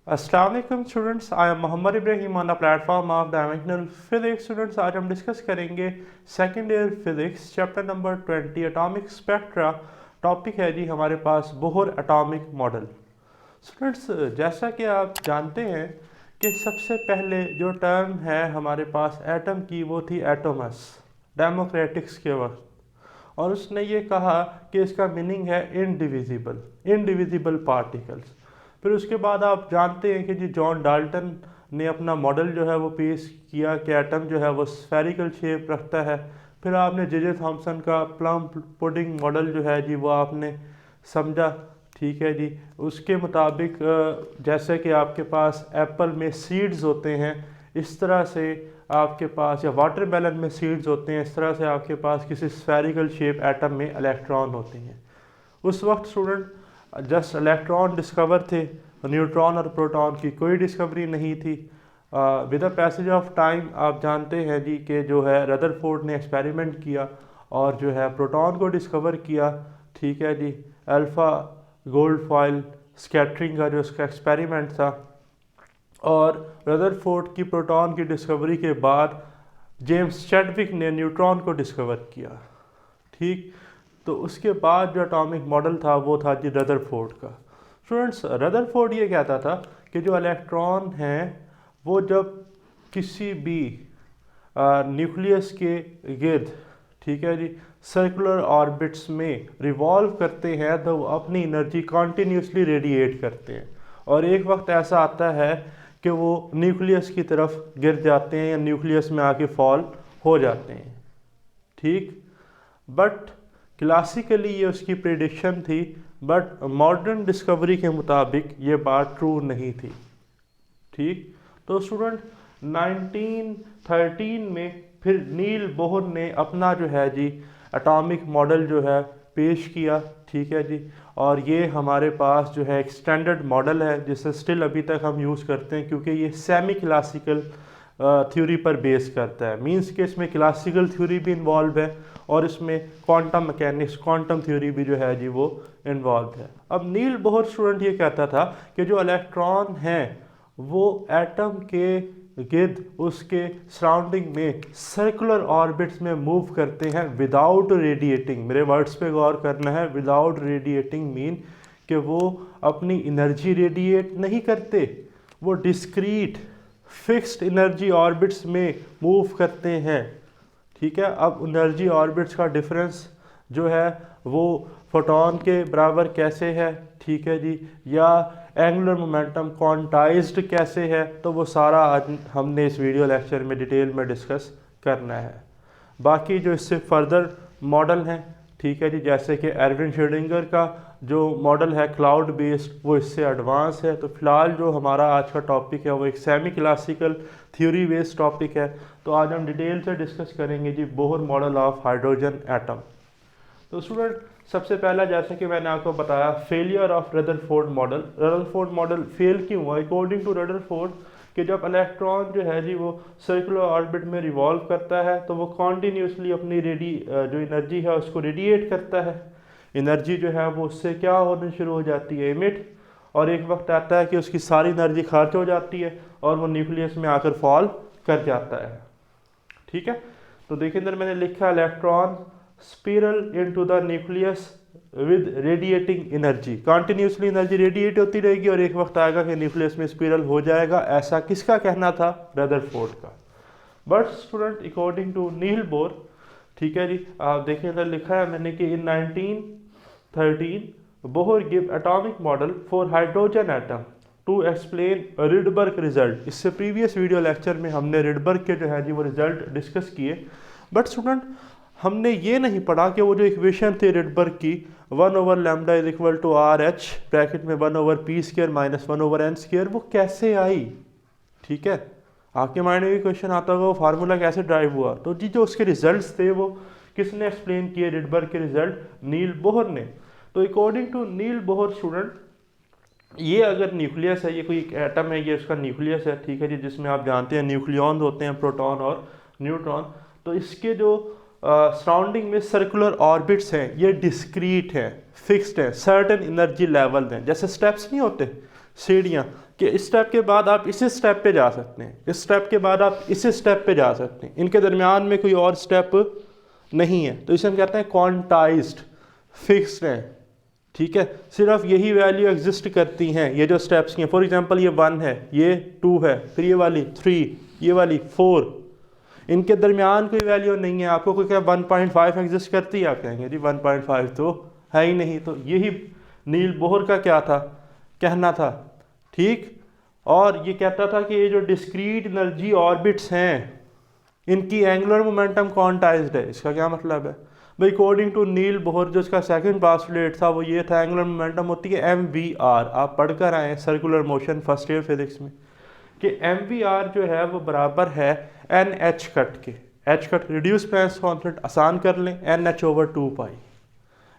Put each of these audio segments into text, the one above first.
अस्सलाम वालेकुम students, I am Mohammad Ibrahim on the platform of dimensional physics. Students, आज हम डिस्कस करेंगे second year physics chapter number 20 atomic spectra. Topic है जी हमारे पास बोहर एटॉमिक मॉडल। स्टूडेंट्स, जैसा कि आप जानते हैं कि सबसे पहले जो टर्म है हमारे पास एटम की वो थी एटोमस, डेमोक्रेटिक्स के वक्त। और उसने ये कहा कि इसका मीनिंग है इनडिविजिबल, इनडिविजिबल पार्टिकल्स। फिर उसके बाद आप जानते हैं कि जी जॉन डाल्टन ने अपना मॉडल जो है वो पेश किया कि एटम जो है वो स्फेरिकल शेप रखता है। फिर आपने जे थॉमसन का प्लम पुडिंग मॉडल जो है जी वो आपने समझा। ठीक है जी, उसके मुताबिक जैसे कि आपके पास एप्पल में सीड्स होते हैं, इस तरह से आपके पास, या वाटरमेलन में सीड्स होते हैं, इस तरह से आपके पास किसी स्फेरिकल शेप एटम में इलेक्ट्रॉन होते हैं। उस वक्त स्टूडेंट जस्ट इलेक्ट्रॉन डिस्कवर थे, न्यूट्रॉन और प्रोटॉन की कोई डिस्कवरी नहीं थी। With the passage of time आप जानते हैं जी कि जो है रदरफोर्ड ने एक्सपेरिमेंट किया और जो है प्रोटॉन को डिस्कवर किया। ठीक है जी, अल्फ़ा गोल्ड फॉइल स्कैटरिंग का जो उसका एक्सपेरिमेंट था। और रदरफोर्ड की प्रोटॉन की डिस्कवरी के बाद जेम्स चैडविक ने न्यूट्रॉन को डिस्कवर किया। ठीक, तो उसके बाद जो एटॉमिक मॉडल था वो था जी रदरफोर्ड का। स्टूडेंट्स, रदरफोर्ड ये कहता था कि जो इलेक्ट्रॉन हैं वो जब किसी भी न्यूक्लियस के गिर्द, ठीक है जी, सर्कुलर ऑर्बिट्स में रिवॉल्व करते हैं तो वो अपनी एनर्जी कॉन्टीन्यूसली रेडिएट करते हैं। और एक वक्त ऐसा आता है कि वो न्यूक्लियस की तरफ गिर जाते हैं या न्यूक्लियस में आके फॉल हो जाते हैं। ठीक, बट क्लासिकली ये उसकी प्रेडिक्शन थी, बट मॉडर्न डिस्कवरी के मुताबिक ये बात ट्रू नहीं थी। ठीक, तो स्टूडेंट 1913 में फिर नील बोहर ने अपना जो है जी एटॉमिक मॉडल जो है पेश किया। ठीक है जी, और ये हमारे पास जो है एक स्टैंडर्ड मॉडल है जिसे स्टिल अभी तक हम यूज़ करते हैं, क्योंकि ये सेमी क्लासिकल थ्योरी पर बेस करता है। मींस कि इसमें क्लासिकल थ्योरी भी इन्वॉल्व है और इसमें क्वांटम मैकेनिक्स, क्वांटम थ्योरी भी जो है जी वो इन्वॉल्व है। अब नील बोहर स्टूडेंट ये कहता था कि जो इलेक्ट्रॉन हैं वो एटम के गिर्द उसके सराउंडिंग में सर्कुलर ऑर्बिट्स में मूव करते हैं विदाउट रेडिएटिंग। मेरे वर्ड्स पे गौर करना है, विदाउट रेडिएटिंग मीन कि वो अपनी एनर्जी रेडिएट नहीं करते, वो डिस्क्रीट फिक्स्ड एनर्जी ऑर्बिट्स में मूव करते हैं। ठीक है, अब एनर्जी ऑर्बिट्स का डिफरेंस जो है वो फोटॉन के बराबर कैसे है, ठीक है जी, या एंगुलर मोमेंटम क्वांटाइज्ड कैसे है, तो वो सारा आज हमने इस वीडियो लेक्चर में डिटेल में डिस्कस करना है। बाकी जो इससे फर्दर मॉडल हैं, ठीक है जी, जैसे कि एरविन श्रोडिंगर का जो मॉडल है क्लाउड बेस्ड, वो इससे एडवांस है। तो फिलहाल जो हमारा आज का टॉपिक है वो एक semi classical theory based topic है। तो आज हम डिटेल से डिस्कस करेंगे जी Bohr model of hydrogen atom. तो स्टूडेंट, सबसे पहला जैसा कि मैंने आपको बताया, failure of Rutherford model. Rutherford model fail क्यों हुआ? अकॉर्डिंग टू रदरफोर्ड कि जब इलेक्ट्रॉन जो है जी वो सर्कुलर ऑर्बिट में रिवॉल्व करता है तो वो कॉन्टीन्यूसली अपनी जो एनर्जी है उसको रेडिएट करता है। एनर्जी जो है वो उससे क्या होने शुरू हो जाती है, इमिट। और एक वक्त आता है कि उसकी सारी एनर्जी खर्च हो जाती है और वो न्यूक्लियस में आकर फॉल कर जाता है। ठीक है, तो देखिए अंदर मैंने लिखा electron spiral into the nucleus with radiating energy. Continuously energy radiate होती रहेगी और एक वक्त आएगा कि न्यूक्लियस में स्पिरल हो जाएगा। ऐसा किसका कहना था? रदरफोर्ड का। But student, according to Niels Bohr, ठीक है जी, आप देखिए इधर लिखा है मैंने कि in 1913 Bohr give atomic model for hydrogen atom to explain Rydberg result. इससे प्रीवियस वीडियो लेक्चर में हमने रिडबर्ग के जो है जी वो रिजल्ट डिस्कस किए। बट स्टूडेंट, हमने ये नहीं पढ़ा कि वो जो इक्वेशन थी रिडबर्ग की 1/λ is equal to R H bracket में 1/p² माइनस 1/n², वो कैसे आई। ठीक है, आपके माइंड में भी क्वेश्चन आता होगा वो फार्मूला कैसे ड्राइव हुआ। तो जी जो उसके रिजल्ट्स थे वो किसने एक्सप्लेन किए? रिडबर्ग के रिजल्ट नील बोहर ने। तो according to Niels Bohr student, ये अगर न्यूक्लियस है, ये कोई एक एटम है, ये उसका न्यूक्लियस है, ठीक है जी, जिसमें आप जानते हैं न्यूक्लियॉन होते हैं, प्रोटॉन और न्यूट्रॉन। तो इसके जो सराउंडिंग में सर्कुलर ऑर्बिट्स हैं ये डिस्क्रीट हैं, फिक्स्ड हैं, सर्टेन एनर्जी लेवल हैं। जैसे स्टेप्स नहीं होते, सीढ़ियाँ, कि इस स्टेप के बाद आप इस स्टेप पे जा सकते हैं, इस स्टेप के बाद आप इस स्टेप पे जा सकते हैं, इनके दरमियान में कोई और स्टेप नहीं है, तो इसे हम कहते हैं क्वांटाइज्ड, फिक्स्ड है, ठीक है। सिर्फ यही वैल्यू एग्जिस्ट करती हैं, ये जो स्टेप्स की हैं। फॉर एग्जांपल ये 1 है, ये 2 है, फिर ये वाली 3, ये वाली 4, इनके दरमियान कोई वैल्यू नहीं है। आपको कोई क्या 1.5 एग्जिस्ट करती है, आप कहेंगे जी 1.5 तो है ही नहीं। तो यही नील बोहर का क्या था, कहना था, ठीक। और ये कहता था कि ये जो डिस्क्रीट एनर्जी ऑर्बिट्स हैं इनकी एंगुलर मोमेंटम क्वांटाइज्ड है। इसका क्या मतलब है भाई, अकॉर्डिंग टू नील बोहर जो इसका सेकंड पास्टुलेट था वो ये था, एंगुलर मोमेंटम होती है mvr। आप पढ़कर आए circular motion first year physics में कि mvr जो है वो बराबर है nh कट के, h cut reduce Planck's constant आसान कर लें, nh/2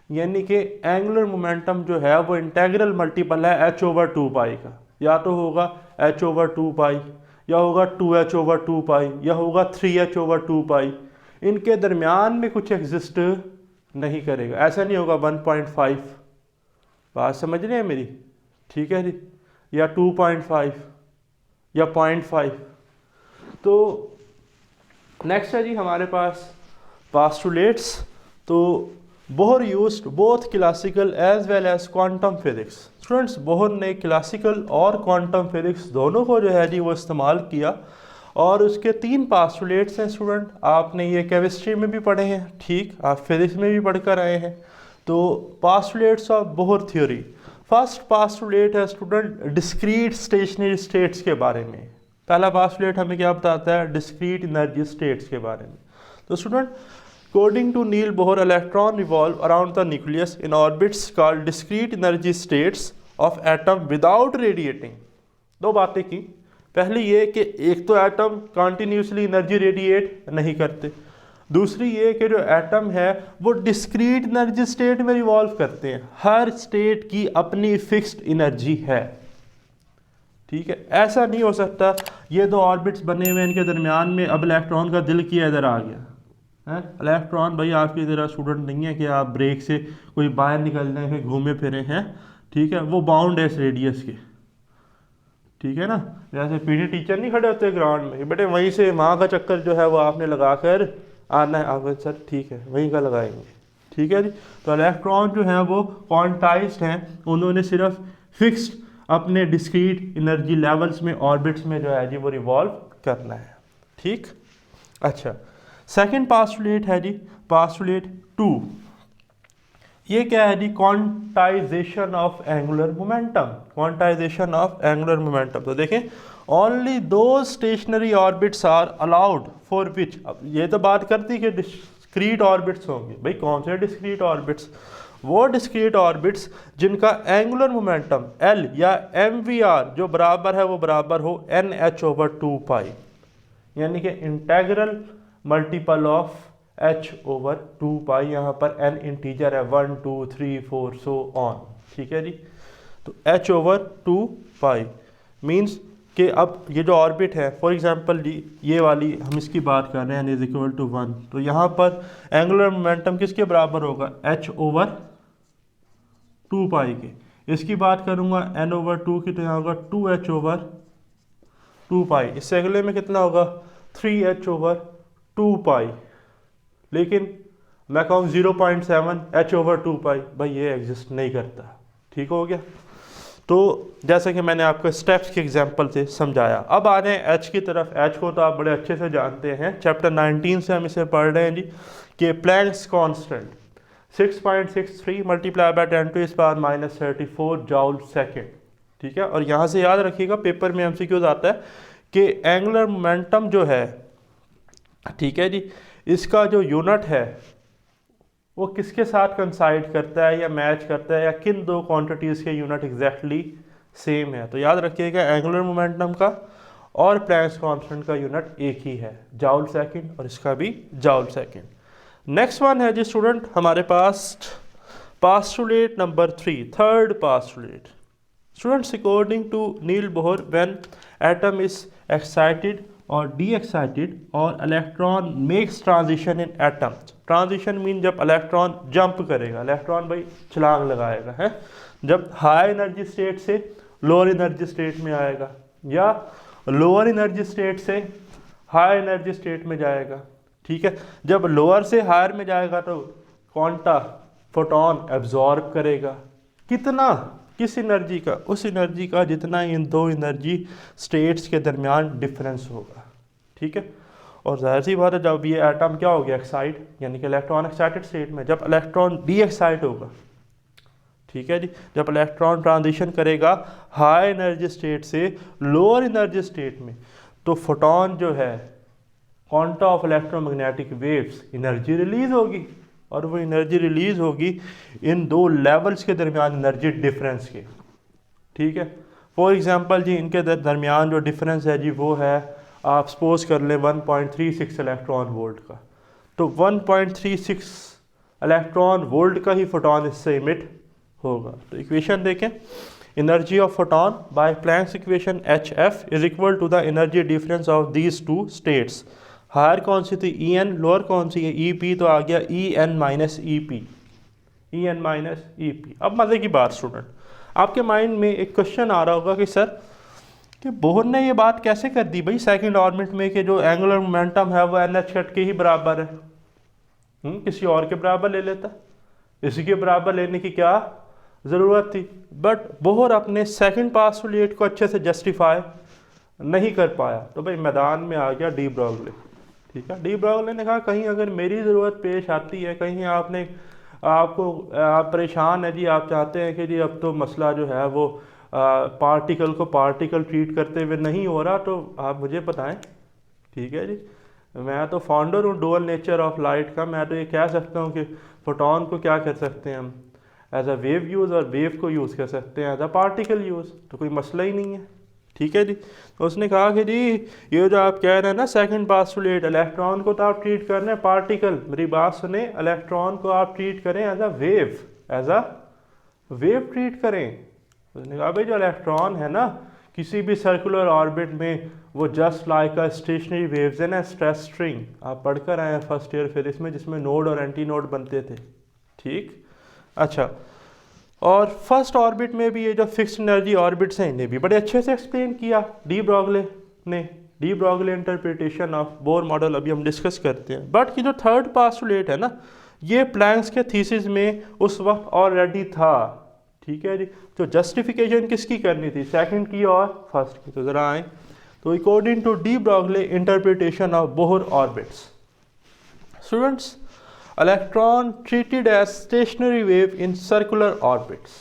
यानी कि एंगुलर मोमेंटम जो है वो इंटेग्रल मल्टीपल है h/2 का। या तो होगा h/2 या होगा 2h/2 या होगा 3h/2। इनके दरमियान में कुछ एग्जिस्ट नहीं करेगा, ऐसा नहीं होगा 1.5, बात समझ रहे हैं मेरी, ठीक है जी, या 2.5 या 0.5। तो नेक्स्ट है जी हमारे पास पास्टुलेट्स। तो Bohr used both classical as well as quantum physics. Students Bohr ने क्लासिकल और क्वांटम फिजिक्स दोनों को जो है जी वो इस्तेमाल किया, और उसके 3 पास्टुलेट्स हैं स्टूडेंट। आपने ये केमिस्ट्री में भी पढ़े हैं, ठीक, आप फिजिक्स में भी पढ़ कर आए हैं। तो postulates of Bohr theory, first postulate है स्टूडेंट डिस्क्रीट स्टेशनरी स्टेट्स के बारे में। पहला पास्टुलेट हमें क्या बताता है, डिस्क्रीट एनर्जी स्टेट्स के बारे में। तो student according to Niels Bohr electron revolve around the nucleus in orbits called discrete energy states of atom without radiating. 2 बातें की, पहली ये कि एक तो एटम कॉन्टीन्यूसली एनर्जी रेडिएट नहीं करते, दूसरी ये कि जो एटम है वो डिस्क्रीट एनर्जी स्टेट में रिवॉल्व करते हैं, हर स्टेट की अपनी फिक्स्ड एनर्जी है, ठीक है। ऐसा नहीं हो सकता ये 2 ऑर्बिट्स बने हुए इनके दरमियान में अब इलेक्ट्रॉन का दिल किया इधर आ गया है। इलेक्ट्रॉन भाई आपकी तरह स्टूडेंट नहीं है कि आप ब्रेक से कोई बाहर निकल जाए फिर घूमे फिरे हैं, ठीक है, वो बाउंड है इस रेडियस के, ठीक है ना। जैसे पीटी टीचर नहीं खड़े होते ग्राउंड में, बेटे वहीं से वहाँ का चक्कर जो है वो आपने लगा कर आना है, आप सर ठीक है वहीं का लगाएंगे, ठीक है जी। तो इलेक्ट्रॉन जो है वो क्वांटाइज्ड हैं, उन्होंने सिर्फ फिक्स्ड अपने डिस्क्रीट एनर्जी लेवल्स में ऑर्बिट्स में जो है जी वो रिवॉल्व करना है, ठीक। अच्छा, सेकंड पास्टुलेट है जी पास्टुलेट 2। ये क्या है जी, quantization of angular momentum, quantization of angular momentum. तो देखें, ओनली दो stationary orbits are allowed for which, अब ये तो बात करती कि डिस्क्रीट ऑर्बिट्स होंगे, भाई कौन से डिस्क्रीट ऑर्बिट्स, वो डिस्क्रीट ऑर्बिट्स जिनका एंगुलर मोमेंटम L या mvr जो बराबर है वो बराबर हो nh/2, यानी कि इंटेग्रल मल्टीपल ऑफ h/2, यहाँ पर n इंटीजर है 1 2 3 4 सो ऑन, ठीक है जी। तो h/2 मीन्स कि अब ये जो ऑर्बिट है, फॉर एग्जांपल जी ये वाली हम इसकी बात कर रहे हैं n = 1, तो यहाँ पर एंगुलर मोमेंटम किसके बराबर होगा, h/2 के। इसकी बात करूँगा n/2 की, तो यहाँ होगा 2h/2। इससे अगले में कितना होगा 3h/2, लेकिन मैं कहूँ 0.7 h/2, भाई ये एग्जिस्ट नहीं करता, ठीक हो गया। तो जैसा कि मैंने आपको स्टेप्स के एग्जांपल से समझाया, अब आ रहे हैं h की तरफ। h को तो आप बड़े अच्छे से जानते हैं, चैप्टर 19 से हम इसे पढ़ रहे हैं जी, कि Planck's constant 6.63 multiply by 10⁻34 joule second, ठीक है। और यहाँ से याद रखिएगा पेपर में MCQs आता है कि एंगुलर मोमेंटम जो है, ठीक है जी, इसका जो यूनिट है वो किसके साथ कंसाइड करता है या मैच करता है, या किन 2 क्वांटिटीज़ के यूनिट एग्जैक्टली सेम है। तो याद रखिएगा एंगुलर मोमेंटम का और प्लैंक्स कांस्टेंट का यूनिट एक ही है, जूल सेकंड, और इसका भी जूल सेकंड। नेक्स्ट वन है जी स्टूडेंट हमारे पास postulate number 3, third postulate. Students according to Niels Bohr, when atom is excited और डी एक्साइटेड और electron makes transition in atom. Transition mean जब इलेक्ट्रॉन जंप करेगा, इलेक्ट्रॉन भाई छलांग लगाएगा, है, जब हाई एनर्जी स्टेट से लोअर एनर्जी स्टेट में आएगा, या लोअर एनर्जी स्टेट से हाई एनर्जी स्टेट में जाएगा। ठीक है, जब लोअर से हायर में जाएगा तो कौन सा फोटोन एब्जॉर्ब करेगा, कितना, किस एनर्जी का, उस एनर्जी का जितना इन दो एनर्जी स्टेट्स के दरमियान डिफरेंस होगा। ठीक है, और जाहिर सी बात है जब ये एटम क्या हो गया एक्साइट, यानी कि इलेक्ट्रॉन एक्साइटेड स्टेट में, जब इलेक्ट्रॉन डी एक्साइट होगा, ठीक है जी, जब इलेक्ट्रॉन ट्रांजिशन करेगा हाई एनर्जी स्टेट से लोअर एनर्जी स्टेट में, तो फोटोन जो है quanta of electromagnetic waves energy release होगी, और वो एनर्जी रिलीज होगी इन दो लेवल्स के दरमियान एनर्जी डिफरेंस के। ठीक है, फॉर एग्जांपल जी इनके दरमियान जो डिफरेंस है जी वो है, आप सपोज कर लें 1.36 इलेक्ट्रॉन वोल्ट का, तो 1.36 इलेक्ट्रॉन वोल्ट का ही फोटोन इससे इमिट होगा। तो इक्वेशन देखें, energy of photon by Planck's equation HF is equal to the energy difference of these two states. Higher कौन सी थी EN, लोअर कौन सी है EP, तो आ गया EN minus EP, EN minus EP। अब मज़े की बात स्टूडेंट, आपके माइंड में एक क्वेश्चन आ रहा होगा कि सर कि बोहर ने ये बात कैसे कर दी भाई सेकंड ऑर्बिट में कि जो एंगुलर मोमेंटम है वो NH कट के ही बराबर है, किसी और के बराबर ले लेता, इसी के बराबर लेने की क्या ज़रूरत थी। बट बोहर अपने सेकंड पोस्टुलेट को अच्छे से जस्टिफाई नहीं कर पाया, तो भाई मैदान में आ गया डी ब्रोगली। ठीक है, डी ब्रोगली ने कहा कहीं अगर मेरी ज़रूरत पेश आती है, कहीं आपने आपको आप परेशान है जी, आप चाहते हैं कि जी अब तो मसला जो है वो पार्टिकल को पार्टिकल ट्रीट करते हुए नहीं हो रहा, तो आप मुझे बताएं। ठीक है जी, मैं तो फाउंडर हूँ डुअल नेचर ऑफ लाइट का, मैं तो ये कह सकता हूँ कि फोटोन को क्या कर सकते हैं हम एज अ वेव यूज़, और वेव को यूज़ कर सकते हैं एज अ पार्टिकल यूज़, तो कोई मसला ही नहीं है। ठीक है जी, तो उसने कहा कि जी ये जो आप कह रहे हैं ना सेकंड पोस्टुलेट, इलेक्ट्रॉन को तो आप ट्रीट कर रहे हैं पार्टिकल, मेरी बात सुने, इलेक्ट्रॉन को आप ट्रीट करें as a wave, as a wave treat करें। उसने कहा भाई जो इलेक्ट्रॉन है ना किसी भी सर्कुलर ऑर्बिट में, वो जस्ट लाइक अ स्टेशनरी वेव्स है ना, स्ट्रेस स्ट्रिंग, आप पढ़कर आए हैं फर्स्ट ईयर फिजिक्स में, जिसमें नोड और एंटी नोड बनते थे। ठीक, अच्छा, और फर्स्ट ऑर्बिट में भी ये जो फिक्स्ड एनर्जी ऑर्बिट्स हैं इन्हें भी बड़े अच्छे से एक्सप्लेन किया डी ब्रोगली ने, D Broglie interpretation of Bohr model अभी हम डिस्कस करते हैं। बट कि जो थर्ड पोस्टुलेट है ना, ये प्लैंक्स के थीसिस में उस वक्त ऑलरेडी था। ठीक है जी, तो जस्टिफिकेशन किसकी करनी थी, सेकंड की और फर्स्ट की। तो ज़रा आए, तो according to de Broglie interpretation of Bohr orbits, students, electron treated as stationary wave in circular orbits.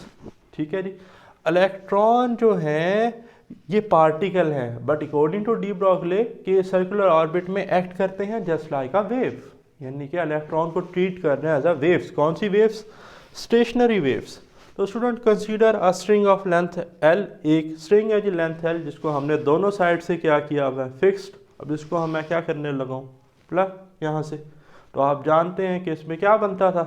ठीक है जी, इलेक्ट्रॉन जो हैं ये पार्टिकल हैं, but according to de Broglie के सर्कुलर ऑर्बिट में एक्ट करते हैं जस्ट लाइक अ वेव, यानी कि इलेक्ट्रॉन को ट्रीट कर रहे हैं एज अ वेव्स। कौन सी वेव्स, स्टेशनरी वेव्स। तो student consider a string of length L, एक स्ट्रिंग है जी लेंथ L, जिसको हमने दोनों साइड से क्या किया हुआ है फिक्स्ड। अब इसको हम मैं क्या करने लगा हूँ प्लग यहाँ से, तो आप जानते हैं कि इसमें क्या बनता था,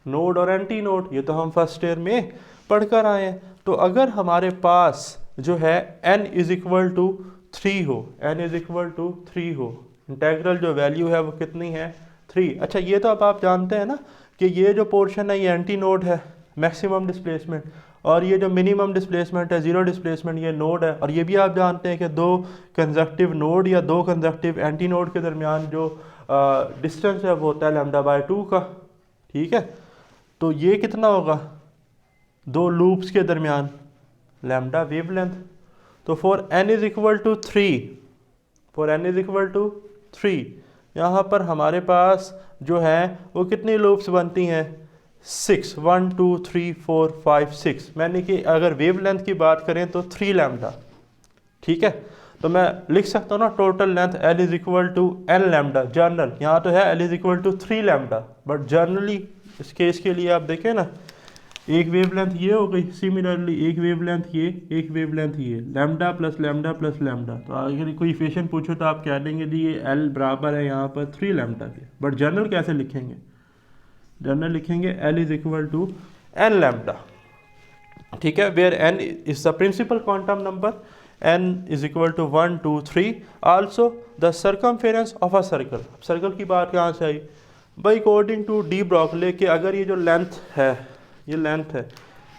नोड और एंटी नोड, ये तो हम फर्स्ट ईयर में पढ़कर आए हैं। तो अगर हमारे पास जो है n इज इक्वल टू 3 हो, n इज इक्वल टू 3 हो, इंटेग्रल जो वैल्यू है वो कितनी है 3। अच्छा, ये तो अब आप जानते हैं ना कि ये जो पोर्शन है ये एंटी नोड है, मैक्सिमम डिस्प्लेसमेंट, और ये जो मिनिमम डिस्प्लेसमेंट है जीरो डिस्प्लेसमेंट, ये नोड है। और ये भी आप जानते हैं कि दो कंजक्टिव नोड या दो कंजक्टिव एंटी नोड के दरमियान जो डिस्टेंस है वो होता है λ/2 का। ठीक है, तो ये कितना होगा, दो लूप्स के दरमियान लैम्डा वेवलेंथ। तो for n is equal to 3, for n is equal to 3, यहाँ पर हमारे पास जो है वो कितनी लूप्स बनती हैं 6, 1 2 3 4 5 6, मैंने कि अगर वेवलेंथ की बात करें तो 3 लैम्डा। ठीक है, तो मैं लिख सकता हूँ ना total length L is equal to n lambda. General यहाँ तो है L is equal to 3 lambda, but generally इस केस के लिए आप देखें ना, एक वेवलेंथ ये हो गई, सिमिलरली एक वेवलेंथ ये, एक वेवलेंथ ये, lambda plus lambda plus lambda. तो अगर कोई इक्वेशन पूछो तो आप कह देंगे जी ये L बराबर है यहाँ पर 3 लैम्डा के। बट जर्नल कैसे लिखेंगे, जर्नल लिखेंगे L is equal to n lambda. ठीक है, where n is the principal quantum number, n is equal to 1 2 3, also the circumference of a circle. Circle की बात कहाँ से आई भाई, अकॉर्डिंग टू डी ब्रोगली के अगर ये जो लेंथ है, ये लेंथ है,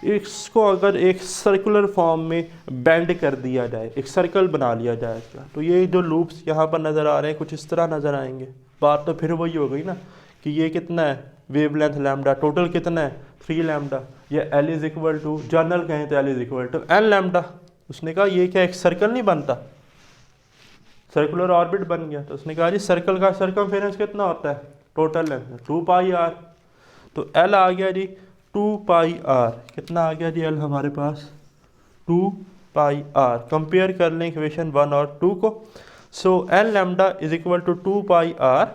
इसको अगर एक सर्कुलर फॉर्म में बेंड कर दिया जाए, एक सर्कल बना लिया जाएगा, तो ये जो लूप्स यहाँ पर नज़र आ रहे हैं कुछ इस तरह नज़र आएंगे। बात तो फिर वही हो गई ना कि ये कितना है वेवलेंथ लैम्डा, टोटल कितना है 3 लैम्डा, ये L is equal to, general कहें तो L is equal to n lambda. उसने कहा ये क्या एक सर्कल नहीं बनता, सर्कुलर ऑर्बिट बन गया। तो उसने कहा जी सर्कल का सर्कमफेरेंस कितना होता है, टोटल लेंथ 2 पाई r। तो L आ गया जी 2 पाई r, कितना आ गया जी L हमारे पास 2 पाई r। कंपेयर कर लें इक्वेशन 1 और 2 को। So n lambda is equal to 2 pi r,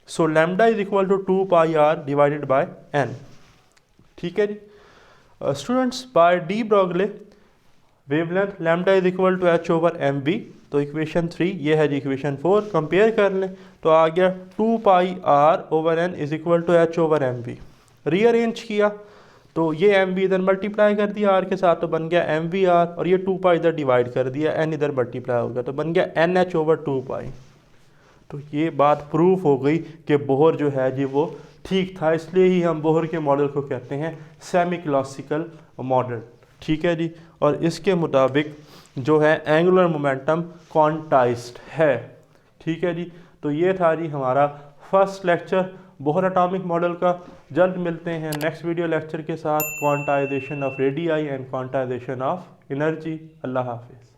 so lambda is equal to 2 pi r divided by n। ठीक है जी students, by de Broglie wavelength lambda is equal to h over m v. तो equation 3 ये है जी equation 4, compare कर लें तो आ गया 2 pi r over n is equal to h over m v. Rearrange किया तो ये एम बी इधर मल्टीप्लाई कर दिया r के साथ, तो बन गया एम वी आर, और ये 2 पाई इधर डिवाइड कर दिया, n इधर मल्टीप्लाई हो गया तो बन गया एन एच ओवर 2 पाई। तो ये बात प्रूफ हो गई कि बोहर जो है जी वो ठीक था, इसलिए ही हम बोहर के मॉडल को कहते हैं सेमी क्लासिकल मॉडल। ठीक है जी, और इसके मुताबिक जो है एंगुलर मोमेंटम क्वांटाइज्ड है। ठीक है जी, तो ये था जी हमारा first lecture Bohr atomic model का। जल्द मिलते हैं नेक्स्ट वीडियो लेक्चर के साथ, quantization of radii and quantization of energy. अल्लाह हाफिज़।